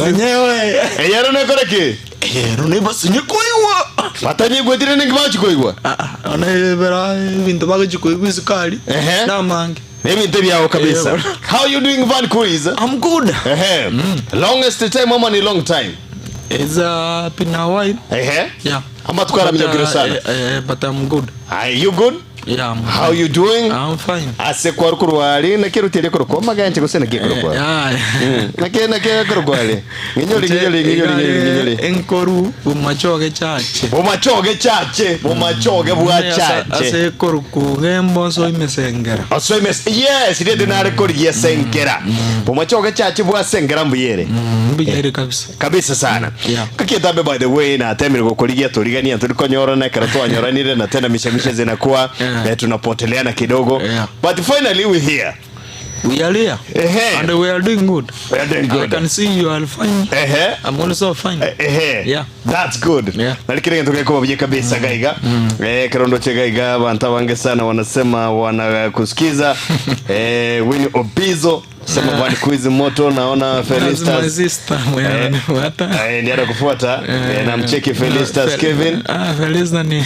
Wenyewe. Yaro ne koreke. Yaro ne basinye koigwa. Patanye gwetire ne ngbachi koigwa. Ona bera bintu bagachi koigwa isukari. Na mange. Bintu byao kabisa. How you doing Vancouver? I'm good. Longest time ama ni long time? It's been a while. Yeah. Ama tukara mjogiro sana. But I'm good. Are you good? Yeah. How you doing? I'm fine. Ase kwa rukurwari na kirutire kuruko maganje gusena gikurukwa. Na kena kurukwari. Nginyori. Enkoru bumachoge chache. Bumachoge bwa chache. Ase kuruku gembo so imesengera. Yes, ile dinare kuri yesengera. Bumachoge chache bwa sengera mbuyere. Mbuyere kabisa. Kabisa sana. Kakietabe by the way na temere gukurigia turigania turikonyora na karatu anyoranire na tena mishemishe zinakuwa tunapoteleana kidogo. But finally we here. We are here. And we are doing good. We are doing good. I can see you are fine. I'm also fine. Yeah. That's good. Nalikiri ntoke kwa bije kabisa gaiga. Karondo che gaiga banta wange sana wanasema wanakusikiza. Winnie Obizo sema bwana quiz moto naona Felistas. My sister mwana. Ndiye kufuata na mcheki Felistas Kevin. Felistas ni.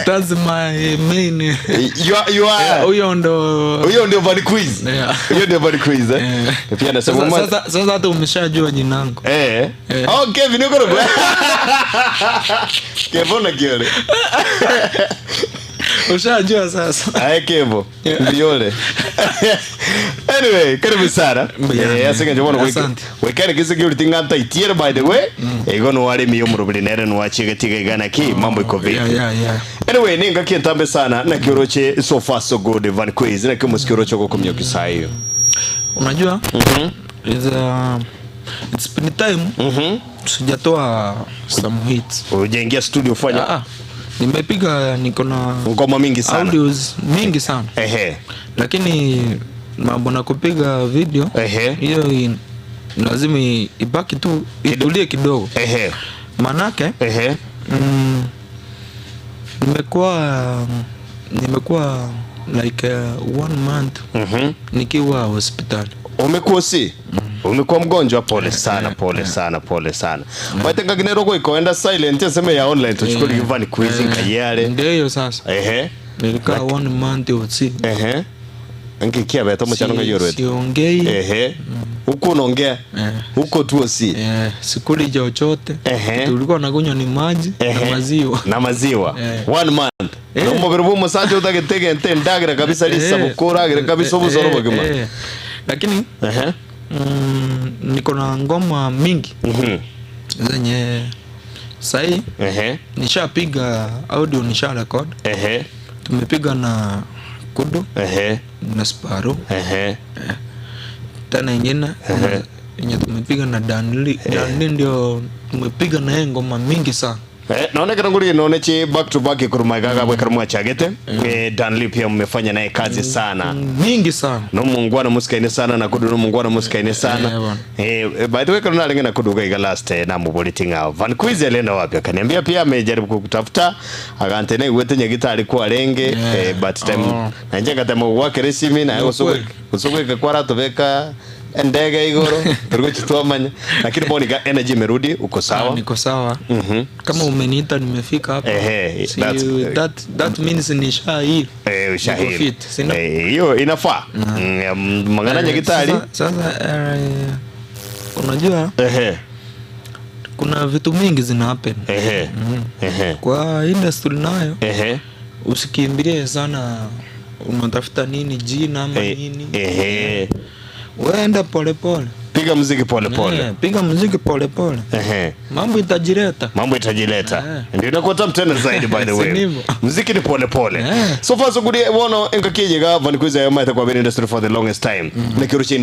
That's my main. You are. Huyo ndio bwana quiz. Huyo ndio bwana quiz. Pia nasema sasa hata umeshajua jina langu. Kevin uko robo. Kevin na kiole. Ushajua sasa. Kevo. Biole. Anyway, karibu sana. Asinga jabona wekane kisegurity nganta itiere by the way. Egono wale miyo murubinere nwachiga tiga igana ki mambo iko vipi. Anyway, ninga kientambe sana na kioroche so far so good Vancouver na kimusikioroche kwa kumyo kisayo. Unajua? It's been time. Sijatoa some hits. Ujaingia studio fanya. Nimepiga niko na ngoma mingi sana. Audios mingi sana. Lakini mambo na kupiga video hiyo lazima ibaki tu itulie kidogo. Manake nimekuwa like 1 month nikiwa hospitali. Umekuwa si? Umekuwa mgonjwa? Pole sana. Waitenga ginero kwa ikoenda silent sema ya online tuchukue Ivan quiz kayale. Ndio hiyo sasa. Nilikaa 1 month usi. Angikia beta mchano ngayorwe. Siongei. Huko unaongea. Huko tu si. Sikuli chochote. Tulikuwa nakunywa ni maji na maziwa. 1 month. Nombo berubu msaje utakitege ndagira kabisa lisabukura kabisa ubuzoro bagema. Lakini niko na ngoma mingi zenye sai nishapiga audio nisha record. Tumepiga na Kudu na Sparo tena ingine yenye tumepiga na Danli ndio tumepiga na ngoma mingi sana. Naona karanguri naona chi back to back kurumaga kwa karumwa chagete. Danli pia mmefanya naye kazi sana mingi sana. No mungwana musikaine sana na Kudu no mungwana musikaine sana. By the way karuna lenga na Kudu gaiga last na muboliting out. Vancouver alienda wapi? Akaniambia pia amejaribu kukutafuta akantene iwete nyagita alikuwa lenge but time na njenga tamo wake resimi na usogwe kwa rato veka ndege igoro turgo chituamanya lakini bonika energy merudi uko sawa. Niko sawa. Kama umeniita nimefika hapa. That means nishahiri. Ushahiri. Hiyo inafaa. Mangana nyagitari. Sasa unajua kuna vitu mingi zina happen. Kwa industry nayo usikimbilie sana unatafuta nini jina ama nini. Wenda pole pole. Piga muziki pole pole. Piga muziki pole pole. Mambo itajileta. Ndio inakuwa tena zaidi by the way. Muziki ni pole pole. So far so good wono engakije ga Vancouver ya maita kwa bin industry for the longest time. Nekiruchi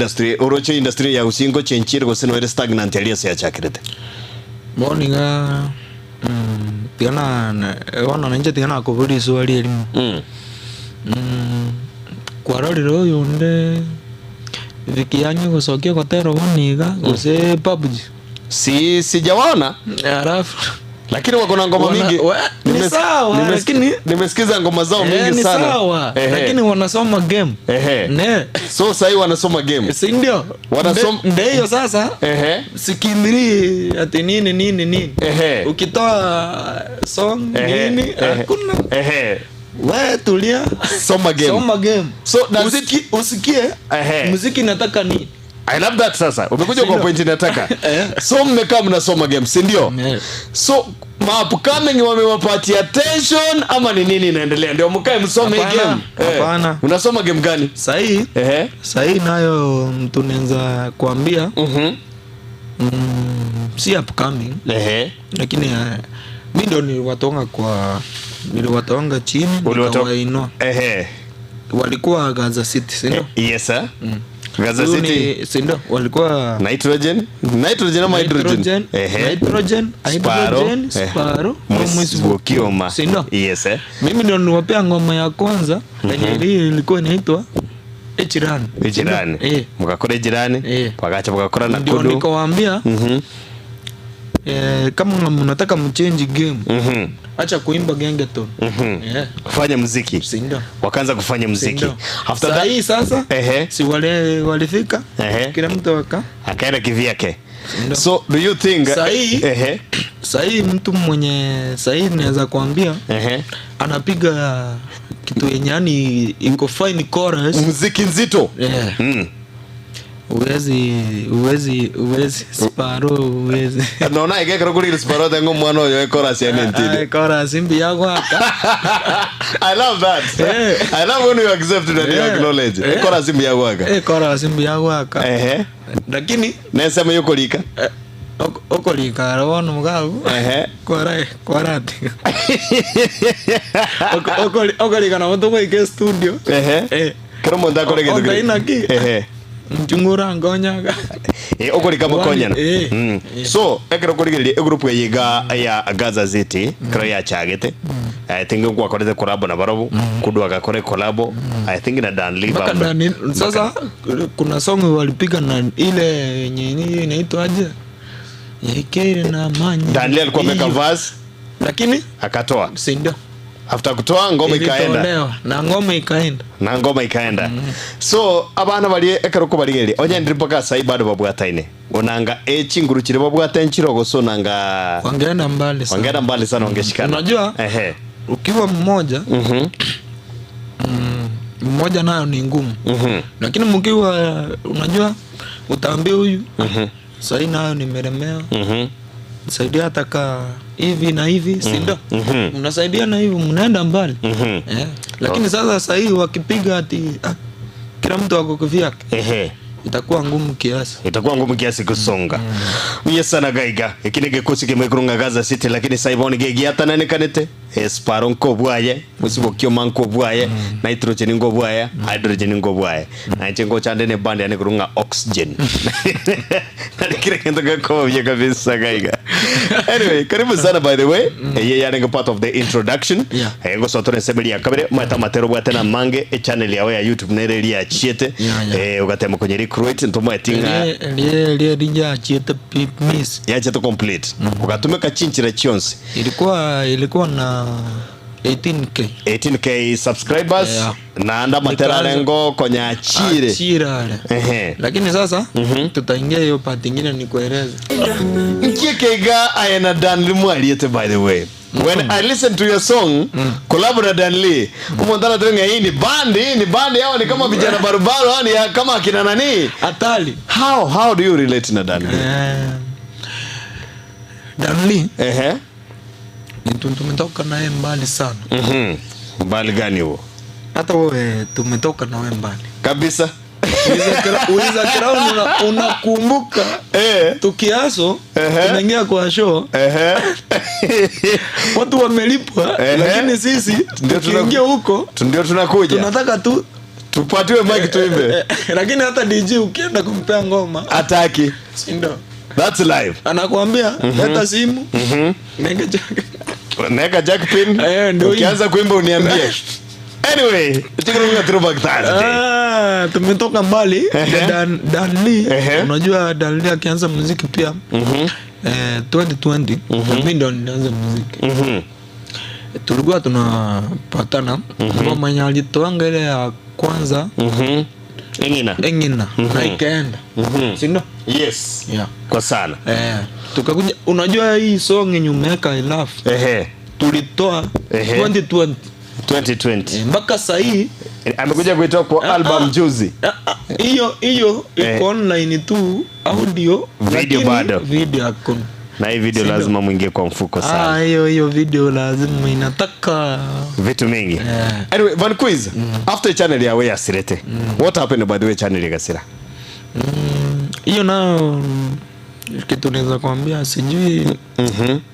industry ya usingo chenchire goseno ile stagnant alias ya chakirete. Morninga tiana wana nje tiana kubudi swali elimu. Kwa roriro yonde vikianyo kusokia kwa tero waniga use PUBG sijawaona alafu lakini wako na ngoma mingi Ni sawa, lakini nimesikiza ngoma zao mingi sana. Ni sawa, lakini wanasoma game. Ne. So sasa wanasoma game. Si ndio? Wanasoma ndio sasa. Sikimiri ati nini. Ukitoa song nini hakuna. Wewe tulia, soma game. So usikie muziki nataka nini? I love that sasa. Umekuja kwa point nataka. So mmekaa mnasoma game, si ndio? So upcoming wamewapatia attention ama ni nini inaendelea? Ndio mkae msome game. Hapana. Unasoma game gani? Sahi nayo mtu naanza kuambia. Si upcoming. Lakini mimi ndio niliwatonga chini nikawainua. Walikuwa Gaza City, si ndio? Yes sir. Gaza City, si ndio? Walikuwa nitrogen ama hydrogen? Nitrogen, Sparo, Kioma. Si ndio? Yes sir. Mimi ndio niliwapea ngoma ya kwanza yenye ilikuwa inaitwa Jirani. Mkakora Jirani. Pakacha mkakora na Kudu. Ndio nikawaambia kama mnataka mchange game, acha kuimba gengeton. Fanya muziki. Si ndio? Wakaanza kufanya muziki. After that hii sasa si walifika kila mtu akaenda kivyake. So do you think sahi mtu mwenye sahi naweza kuambia anapiga kitu yenye yani iko fine chorus, muziki nzito. Uwezi Sparo uwezi. Naona igekero kuri Sparo tengo mwana oyo chorus ya nintidi. Chorus imbi yako aka. I love that. I love when you accept that you acknowledge. Chorus imbi yako aka. Chorus imbi yako aka. Lakini nasema yuko lika. Okolika rono mugabu. Kwarati. Okolika na mtu kwa studio. Kero monda kore gedo. Okolika mchungura ngonyaga okori mukonyana. So ekero kurigiri group yiga ya Gaza City kro ya chagete. I think kwa korete collab na Barobu Kudu akakore collab I think na Dan Liba. Sasa kuna song walipiga na ile yenye inaitwa aje Yekere na Manya. Dan alikuwa ameka verse lakini akatoa, si ndio? After kutoa ngoma ikaenda na ngoma ikaenda. So abana bali ekero ko bali onye ndiripoka sai bado babwataine onanga chingurukire babwata nchirogo so nanga wangeenda mbali sana ongeshikana. Unajua ukiwa mmoja mmoja nayo ni ngumu, lakini mkiwa unajua utaambia huyu sai nayo nimelemea saidia hata hivi na hivi, si ndio? Mnasaidia na hivi mnaenda mbali. Lakini sasa hivi wakipiga ati kila mtu wako kivyake, itakuwa ngumu kiasi kusonga. Yes sana gaiga ikine gekosi kemekurunga Gaza City lakini saiboni gegiata nane kanete Sparo nko bwaye musibo Kioma nko bwaye nitrogen nko bwaye hydrogen nko bwaye na chengo chande ne band yani kurunga oxygen nalikire kendo gako bye kabisa gaiga. Anyway, karibu sana by the way. Yeye yani part of the introduction. Ngo sotore sebeli ya kabere mata matero bwate na mange channel yawe ya YouTube nereli ya chiete ugatema kwenye recruit ntoma etinga ya chiete miss ya chiete complete ugatumeka chinchira chionse ilikuwa na 18k subscribers na anda matera lengo konya achire. Lakini sasa tutaingia hiyo part nyingine ni kueleza Nkikega ayana Dan Limwaliete. By the way, when I listen to your song collab na Dan Lee umondana tenga hii ni band yao ni kama vijana barabara yani kama akina nani hatari. How do you relate na Dan Lee? Dan Lee tumetoka naye mbali sana. Mbali gani huo? Hata wewe tumetoka nawe mbali kabisa. Uliza Crown unakumbuka tukiaso tunaingia kwa show watu wamelipwa lakini sisi tukiingia huko ndio tunakuja tunataka tu tupatiwe mic tuimbe lakini hata DJ ukienda kumpea ngoma hataki, si ndio? That's live. Anakuambia hata simu nega jack pin ukianza kuimba uniambie. Anyway, tukirudia throwback Thursday. Tumetoka mbali. Dan Lee, unajua Dan Lee akianza muziki pia 2020 mimi ndo nilianza muziki. tulikuwa tunapatana ngoma yenye alitoanga ile ya kwanza Engina na ikaenda si ndio? Yes, yeah, kwa sana tukakuja, unajua hii song yenye umeweka I love tulitoa 2020 mpaka sasa hii amekuja kuitoa kwa album juzi. Hiyo iko online tu, audio, video bado, video hakuna. Na hii video lazima muingie kwa mfuko sana. Hiyo video lazima inataka vitu mingi. Anyway, Van Quiz, after channel ya Weya Sirete, what happened by the way channel ya Gasira? Hiyo nao kitu naweza kuambia sijui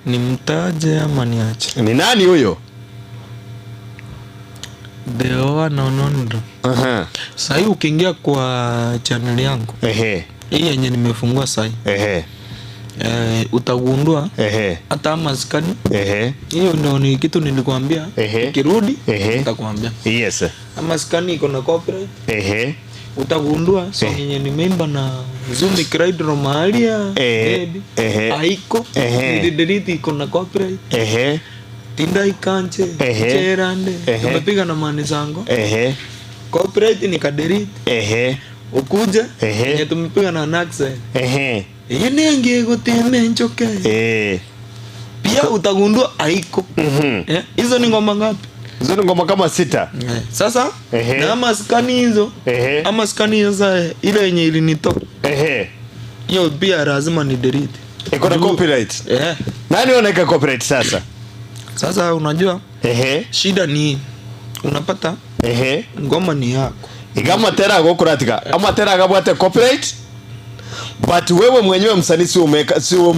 ni mtaje ama niache. Ni nani huyo? Deoa na Onondo. Sasa hii ukiingia kwa channel yangu. Hii yenye nimefungua sasa. Utagundua hata maskani. Hiyo ndio ni kitu nilikwambia. Ukirudi nitakwambia. Yes. Maskani iko na copyright. Utagundua song yenye nimeimba na Zumi Cried Romalia. Haiko. Delete iko na copyright. Tindai Kanche, Cherande, tumepiga na Mani Sango. Copyright ni kaderite. Ukuja, nye tumepiga na Naxa. Yene ngego teme nchoke. Pia utagundua haiko. Hizo ni ngoma ngapi? Hizo ni ngoma kama 6. Sasa, na maskani hizo, ama skani hizo ile yenye ilinitoka. Hiyo pia lazima ni delete. Iko na copyright. Nani anaweka copyright sasa? Sasa unajua shida ni unapata ngoma ni yako. Igama tera gokuratika ama tera gabwate copyright, but wewe mwenyewe msanii si wewe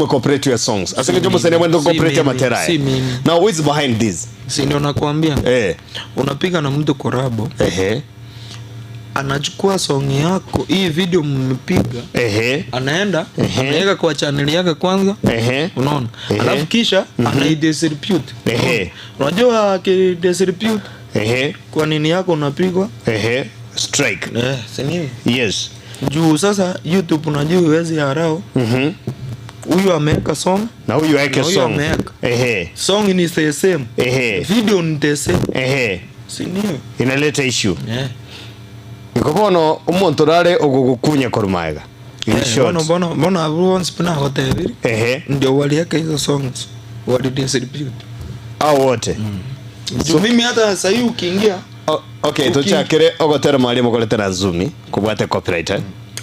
copyright your songs. Asenge jomo sasa mwendo copyright ya matera. Now who is behind this? Si ndio nakwambia. Unapiga na mtu korabo. Anachukua song yako, hii video mmepiga, anaenda anaweka kwa channel yake kwanza, unaona, alafu kisha anaidistribute. Unajua akidistribute, kwa nini yako unapigwa strike? Sini yes, juu sasa YouTube unajua huwezi harao. Huyu ameweka song na huyu aweke song. Song ni the same, video ni the same. Sini inaleta issue. Nikobono umuntu rare ogugukunya korumaega. Bona everyone spina hotel. Ndio waliweka hizo songs. Wali distribute. Wote. So mimi hata sasa hivi ukiingia okay, tuchakire ogotera mali mukoletera Zumi kubwate copyright.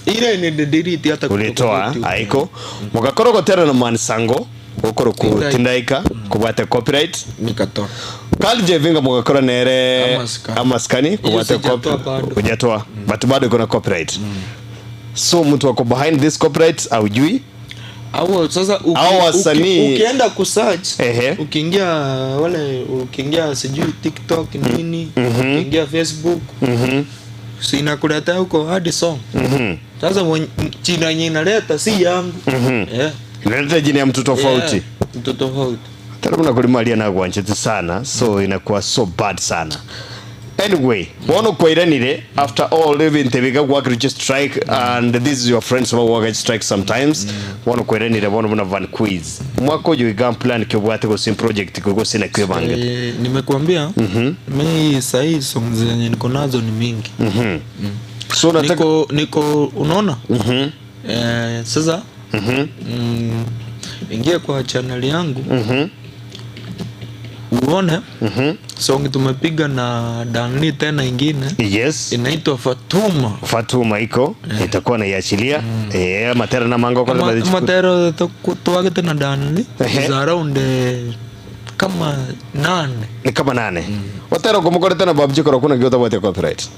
Ile ni delete hata kulitoa haiko. Mugakoro gotera na Mani Sango okoro ku Tindaika kubwate copyright nikatoa. Kali Jevinga mugakora nere amaskani kubwate copyright kujatoa, but bado iko na copyright. So mtu wako behind this copyright aujui au sasa ukienda kusearch ukiingia wale ukiingia sijui TikTok nini, ukiingia Facebook si inakuleta huko hadi song. Sasa jina yenyewe inaleta si yangu. Inaleta jina ya mtu tofauti. Mtu tofauti. Tena kuna kulimalia na gwanchete sana, so inakuwa so bad sana. Anyway, wono kwairanire after all living tebiga work register strike and this is your friends who work strike sometimes. Wono kwairanire wono muna Van Quiz. Mwako yo igam plan ke bwate go sim project ko sina kwebanga. Nimekuambia mimi sahi songs zenye niko nazo ni mingi. So nataka niko unaona? Sasa ingia kwa channel yangu. Uone song tumepiga na Danny tena ingine. Yes, inaitwa Fatuma iko itakuwa na iachilia matera na mango kwa baadhi matera tuwage tena Danny za around kama 8 ni kama 8 watera kumukore tena babji kwa kuna giota wote copyright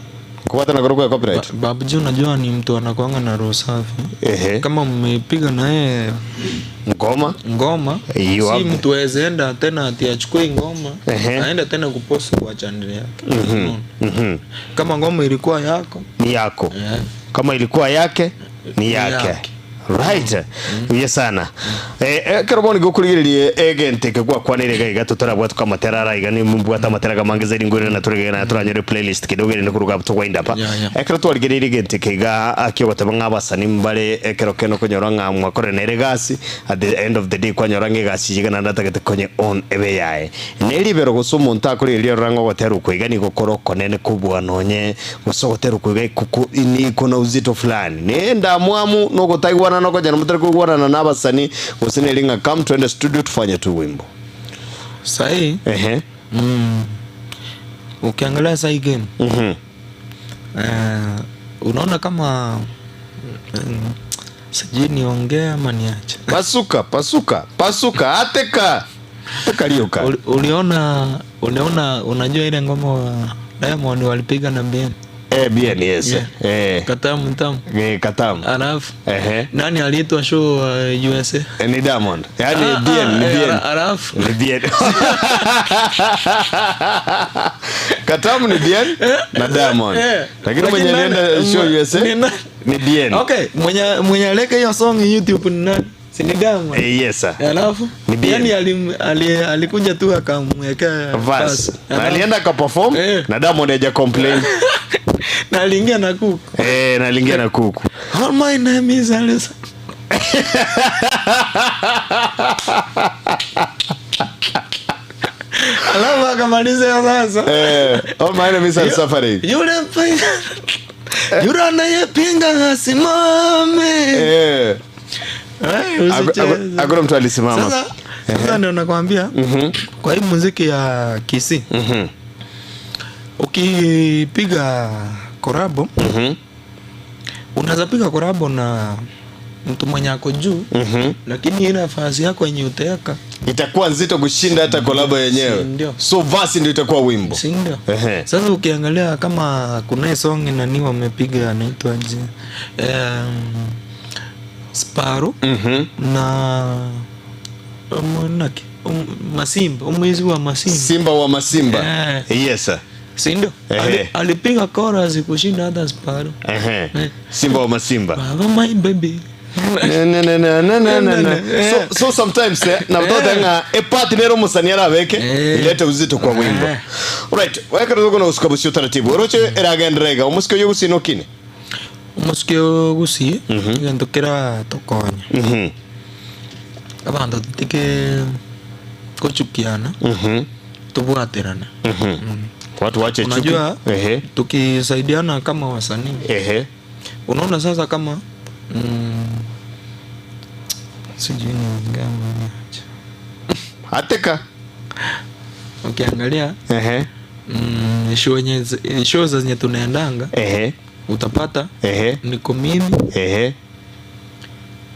kwa tena kwa copyright. Babji unajua ni mtu anakuanga na roho safi. Kama mmepiga na yeye ngoma si mtu wezeenda tena ati achukue ngoma aenda tena kupost kwa channel yake. Kama ngoma ilikuwa yako ni yako, kama ilikuwa yake ni yake. Right. Yes sana. Karaboni gukurigiririe egente kegwa kwanire gaiga tutarabwa tukamatera igani mbwata matera kamangezeri ngure na turigena turanyore playlist kidogo ni kuruga tuwainda pa. Ekero twarigirire egente kega akiyogota ngabasani mbare ekero keno konyora ngamwa kore nere gasi at the end of the day kwanyora ngegasi jigana ndatagete konye on ebe yae. Neri bero gusumu ntakuririo rango goteru kwigani gukoro konene kubwa nonye gusogoteru kwigai kuku ini kono uzito fulani. Nenda mwamu no gutaigwana no kujana mutare kugwana na abasani usine linga come to the studio tufanye tu wimbo. Sahi. Ukiangalia sahi game. Unaona kama sijui niongea ama niache. Pasuka ateka. Tekaliuka. Uliona unajua ile ngoma wa Diamond walipiga na BN. BN yes. Katamu. Katamu. Alafu. Nani aliitwa show USA? Ni Diamond. Yaani BN. Alafu. Ni BN. Katamu ni BN na Diamond. Lakini mwenye alienda show USA ni BN. Okay, mwenye aleka hiyo song YouTube ni nani? Sini Diamond. Yes sir. Alafu yani alikuja tu akamwekea verse. Na alienda ka perform na Diamond haja complain. Na aliingia na kuku. Na aliingia na kuku. All my name is Alice. Alafu akamaliza sasa. All my name is Safari. Yule anayepinga asimame. Agora mtu alisimama. Sasa ndio nakwambia kwa hii muziki ya Kisii. Ukipiga korabo unaweza piga korabo na mtu mwenye ako juu lakini ile nafasi yako yenye utaweka itakuwa nzito kushinda hata kolabo yenyewe. So verse ndio itakuwa wimbo. Ndio. Sasa ukiangalia kama kuna song nani wamepiga anaitwa Sparrow na Masimba, umwezi wa Masimba. Simba wa Masimba. Yes sir. Sindo? Alipiga chorus kushinda hata Sparrow. Simba wa Masimba. Baba my baby. So sometimes na mtoto nga epati nero musaniara weke ilete uzito kwa wimbo. Alright, weka ndogo na usikabusio taratibu. Roche eragendrega umusikyo yugusino kine. Umusikyo gusi ngandokera tokonya. Abantu tike kochukiana. Tubwaterana. Watu wache chuki. Unajua tukisaidiana kama wasanii. Unaona sasa kama sijui ni gani ateka ukiangalia show zenye tunaendanga utapata niko mimi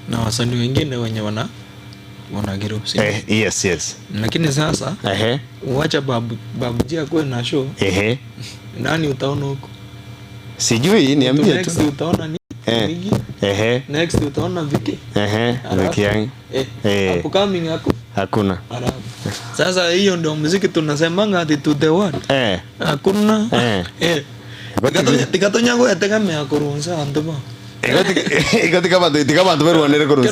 na wasanii wengine wenye wana girusi. Yes. Lakini sasa uacha babujia kwa na show. Nani utaona huko? Sijui niambie tu. Next utaona ni Migi. Next utaona Viki. Viki yangu. Hapo coming hapo. Hakuna. Sasa hiyo ndio muziki tunasemanga ati to the world. Hakuna. Tikato nyango yategemea kurunza andoba. Igati kama beru wanere kurunza.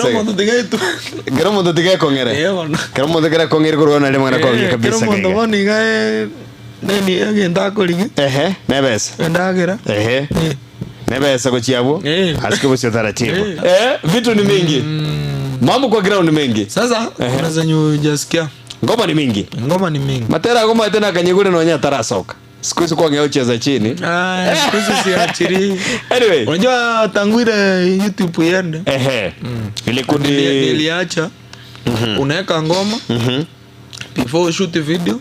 Kero mondo tigae kongere. Kero mondo tigae kongere kurona le mwana kongere kabisa. Kero mondo wani gae neni agenda kolingi. Nebesa. Ndagira. Nebesa ko chiabo. Asike busio taratibu. Vitu ni mingi. Mambo kwa ground ni mengi. Sasa unaweza nyujasikia. Ngoma ni mingi. Matera ngoma tena kanyegure na wanya tarasoka. Siku hizi kwa ngeo cheza chini. Siku hizi si achiri. Anyway, unajua tangu ile YouTube yende. Ile kundi niliacha. Unaweka ngoma. Before shoot video.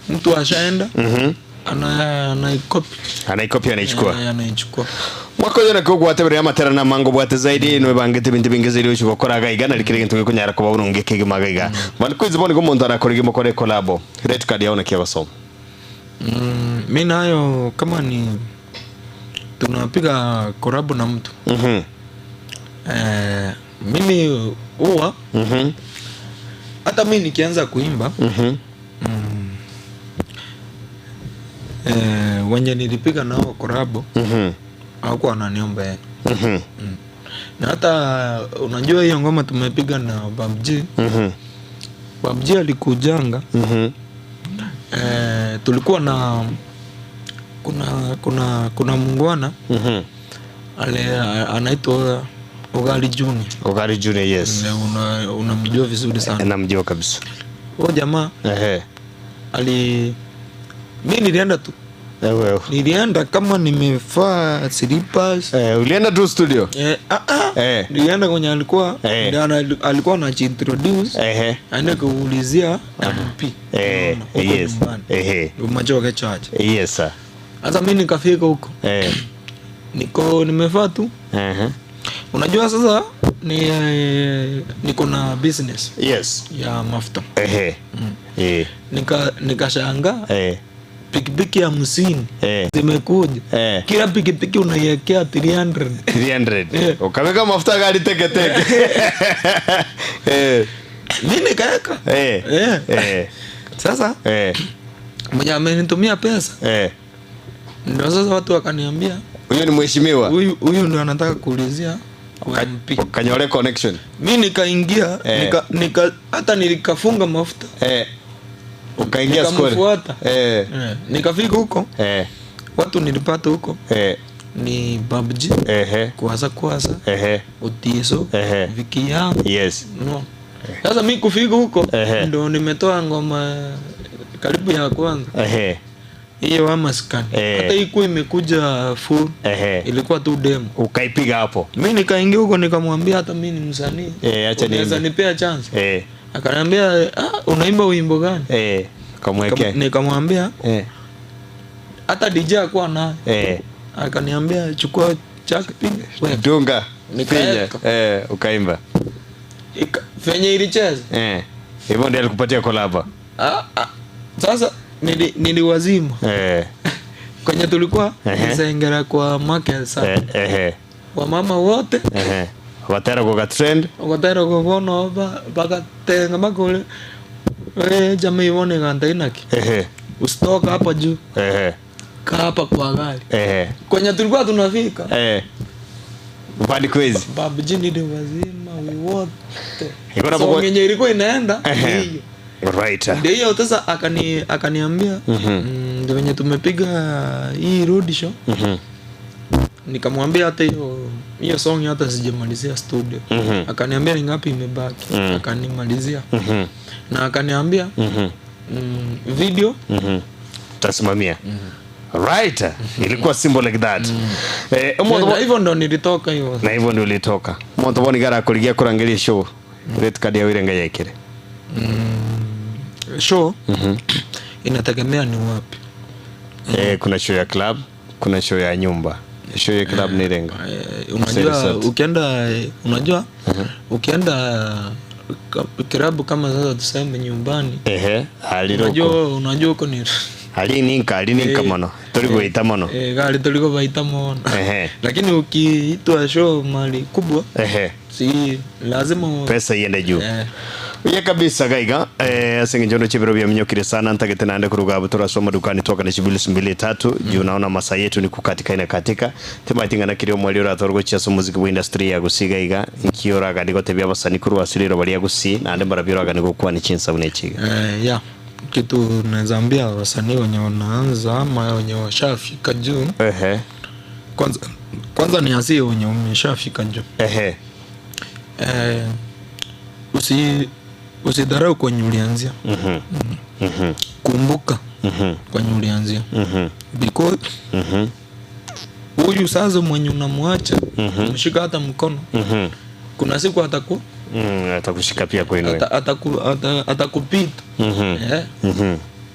Mtu ashaenda. Anaikopi anaichukua. Mwako yona ko gwatebere amatera na mango bwate zaidi no bangete bintu bingezeri uchi gukora gaiga na likire ntuge kunyara ko babununge kege magaiga. Bani kwizi boni ko muntu arakora mukore collabo. Red card yaona kiwa som. Mimi nayo kama ni tunapiga collabo na mtu. Mimi huwa hata mimi nikianza kuimba wenye nilipiga nao korabo hawakuwa wananiomba Na hata unajua hiyo ngoma tumepiga na PUBG. PUBG alikujanga. Tulikuwa na kuna mungwana anaitwa Ogali Junior. Ogali Junior, yes. Unamjua vizuri sana. Namjua kabisa. Huyo jamaa mimi nilienda tu. Nilienda kama nimevaa slippers. Ulienda tu studio? Nilienda kwenye alikuwa anajiintroduce. Aenda kuulizia MP. Yes. Umachoke church. Yes sir. Sasa mimi nikafika huko. Nimevaa tu. Unajua sasa niko na business. Yes. Ya mafuta. Nikashangaa. Pikipiki ya 50 zimekuja. Kila pikipiki unaiwekea 300. Ukaweka mafuta gari teke. Mimi nikaeka. Sasa mmoja amenitumia pesa. Ndio sasa watu wakaniambia huyu ni mheshimiwa. Huyu ndio anataka kuulizia MP. Kanyole connection. Mimi nikaingia hata nilikafunga mafuta. Ukaingia skole. Nikafika huko. Watu nilipata huko. Ni PUBG. Kwasa. Utiso. Vikia. Yes. No. Sasa mimi kufika huko ndio nimetoa ngoma karibu ya kwanza. Hiyo Amaskani. Hata iko imekuja full. Ilikuwa tu demo. Ukaipiga hapo. Mimi nikaingia huko nikamwambia hata mimi ni msanii. Acha unaweza nipea chance. Akaniambia unaimba wimbo gani? Kamwekea. Nikamwambia hata DJ kwa na. Akaniambia chukua chake piga. Dunga. Nikaja. Ukaimba. Fenye ilicheza. Hivyo ndio alikupatia collab. Sasa niliwazima. Kwenye tulikuwa nisengera kwa market sana. Wa mama wote. Watera kwa trend. Watera kwa bono baka tenga makole. Jamii ione ganda inaki. Usitoka hapa juu. Kaa hapa kwa gari. Kwenye tulikuwa tunafika. Bad quiz. PUBG ndio wazima wote. So nyenye ilikuwa inaenda hiyo. Right. Ndio sasa akaniambia ndio wenye tumepiga hii road show. Nikamwambia hata hiyo song hata sijamalizia studio. Akaniambia ni ngapi imebaki. Akanimalizia. Na akaniambia video tasimamia. Right. Ilikuwa symbol like that. Na hivyo ndo nilitoka hiyo. Na hivyo ndio ulitoka. Mwanzo boni gara kuligia kurangilia show. Ret kadia wirenga yekere. Show inategemea ni wapi. Kuna show ya club, kuna show ya nyumba. Show ya club ni renga. Unajua ukienda kirabu kama sasa tuseme nyumbani. Unajua uko ni alininka mano. Tuliko ita mano. Gari tuliko baita mano. Lakini ukiitwa show mali kubwa. Si lazima pesa iende juu. Uye kabisa gaiga asinge njono chibiro bya mnyokire sana ntagete nande kuruga butora soma dukani toka na shibili 2-3 juu naona masaa yetu ni kukatika ina katika tema tinga na kirio mwali ora torgo chia so muziki wa industry ya gusiga iga ikiora ga ndiko tebya basani kuru asiriro bali ya gusi nande barabiro ga ndiko kwa ni chinsa unechiga ya kitu nazambia wasanii wenye wanaanza ama wenye washafika juu kwanza ni asio wenye wameshafika juu usidharau kwenye ulianzia. Kumbuka kwenye ulianzia. Because huyu sasa mwenye unamwacha mshika hata mkono. Kuna siku atakushika pia kwenu. Atakupita.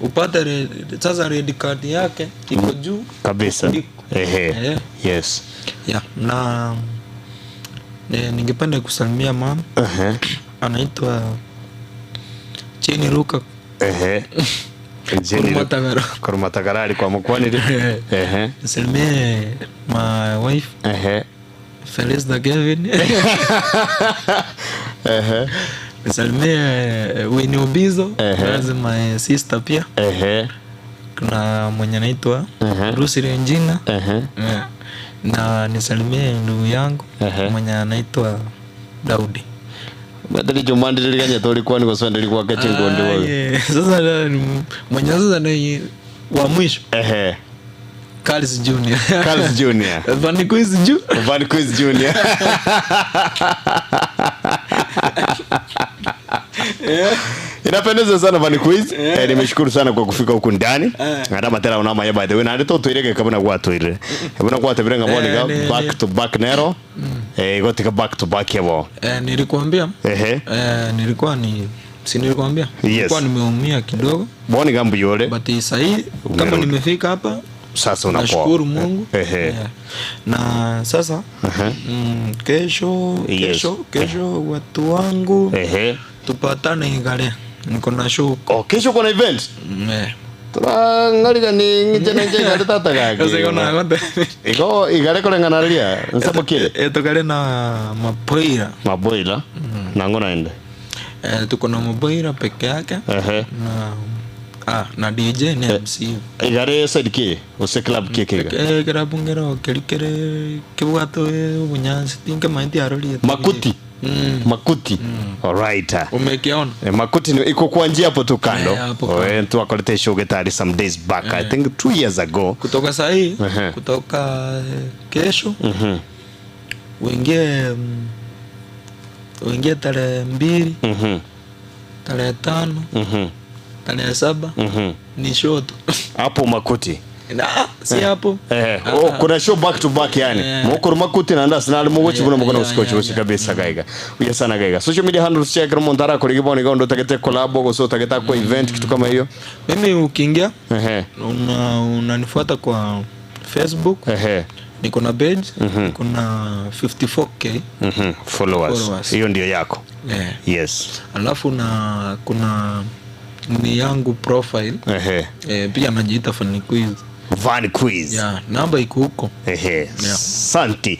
Upate sasa red card yake iko juu kabisa. Yes. Na ningependa kusalimia mama. Anaitwa Cheni Ruka. Kurumatagara alikuwa mkwani. Salimie my wife. Feliz da Kevin. Salimie Winnie Obizo. As my sister pia. Kuna mwenye anaitwa Bruce Regina. Na nisalimie ndugu yangu mwenye anaitwa Daudi. Badali jumandi liliganya tori kwani kwa swali lilikuwa kache ngonde wewe. Sasa mwenye sasa ni wa mwisho. Carlos Junior. Carlos Junior. Van Quiz Junior. Van Quiz Junior. Inapendeza sana Van Quiz. Nimeshukuru sana kwa kufika huku ndani. Hata matera unama ya by the way. Na ndito tuireke kabla kwa tuire. Kabla kwa tabirenga monika back to back nero. Gotika back to back yabo. Nilikuambia. Nilikuwa nilikwambia. Nilikuwa nimeumia kidogo. Boni gambu yole. But sasa hii kama nimefika hapa sasa unapoa. Nashukuru Mungu. Na sasa kesho watu wangu tupatane Igare. Niko na show. Kesho kuna event? Tura ngaliga ni ngijana ngale tata gake. Kasi kona ngote. Iko Igare kole nganalia. Nsabo kile. Tukale na maboira. Maboira. Na ngona ende. Tuko na maboira peke yake. Na DJ ni MC. Igare sadiki ose club keke. Club ngero kelikere kiwato bunyansi tinke mainti aroli. Makuti. Makuti. Alright. Umekiona? Makuti iko kwa njia hapo tu kando. Mtu akolete show getari some days back. I think 2 years ago. Kutoka sahi, kutoka kesho. Uingie tarehe 2. Tarehe 5. Tarehe 7. Ni show tu. Hapo Makuti. Si hapo. Kuna show back to back yani. Mukuru Makuti na ndasi na mugochi buna mukona uskochi usi kabisa gaiga. Uya sana gaiga. Social media handles check Montara kwa ligiboni gondo takete collab go taketa kwa event kitu kama hiyo. Mimi ukiingia unanifuata kwa Facebook. Niko na page, niko na 54k followers. Hiyo ndio yako. Yes. Alafu na kuna ni yangu profile. Pia najiita Van Quiz. Van Quiz. Namba iko huko. Santi.